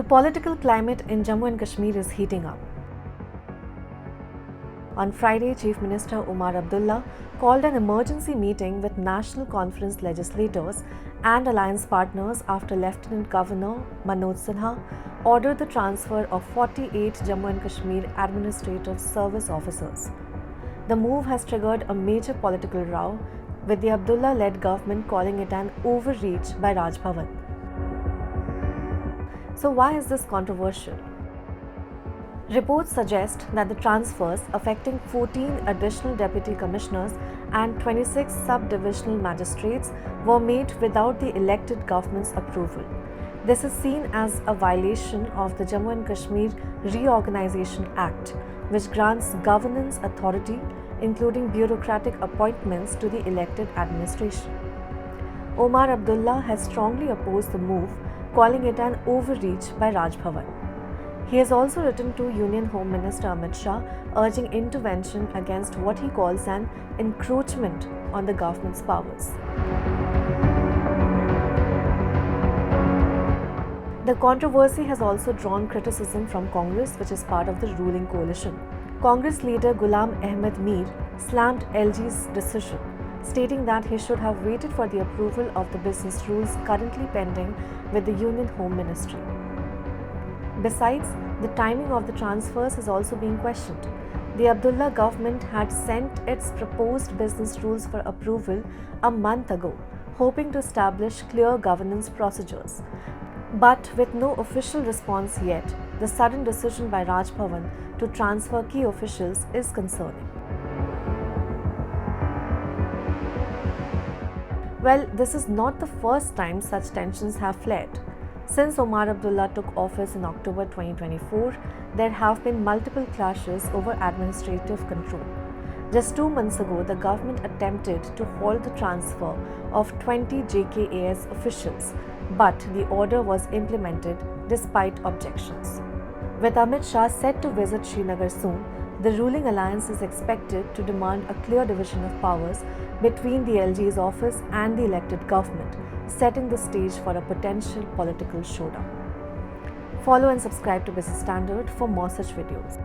The political climate in Jammu and Kashmir is heating up. On Friday, Chief Minister Omar Abdullah called an emergency meeting with National Conference legislators and alliance partners after Lieutenant Governor Manoj Sinha ordered the transfer of 48 Jammu and Kashmir Administrative Service officers. The move has triggered a major political row, with the Abdullah-led government calling it an overreach by Raj Bhavan. So why is this controversial? Reports suggest that the transfers affecting 14 additional deputy commissioners and 26 sub-divisional magistrates were made without the elected government's approval. This is seen as a violation of the Jammu and Kashmir Reorganisation Act, which grants governance authority, including bureaucratic appointments, to the elected administration. Omar Abdullah has strongly opposed the move, calling it an overreach by Raj Bhavan. He has also written to Union Home Minister Amit Shah, urging intervention against what he calls an encroachment on the government's powers. The controversy has also drawn criticism from Congress, which is part of the ruling coalition. Congress leader Ghulam Ahmed Mir slammed LG's decision, stating that he should have waited for the approval of the business rules currently pending with the Union Home Ministry. Besides, the timing of the transfers is also being questioned. The Abdullah government had sent its proposed business rules for approval a month ago, hoping to establish clear governance procedures. But with no official response yet, the sudden decision by Raj Bhavan to transfer key officials is concerning. Well, this is not the first time such tensions have flared. Since Omar Abdullah took office in October 2024, there have been multiple clashes over administrative control. Just 2 months ago, the government attempted to halt the transfer of 20 JKAS officials, but the order was implemented despite objections. With Amit Shah set to visit Srinagar soon, the ruling alliance is expected to demand a clear division of powers between the LG's office and the elected government, setting the stage for a potential political showdown. Follow and subscribe to Business Standard for more such videos.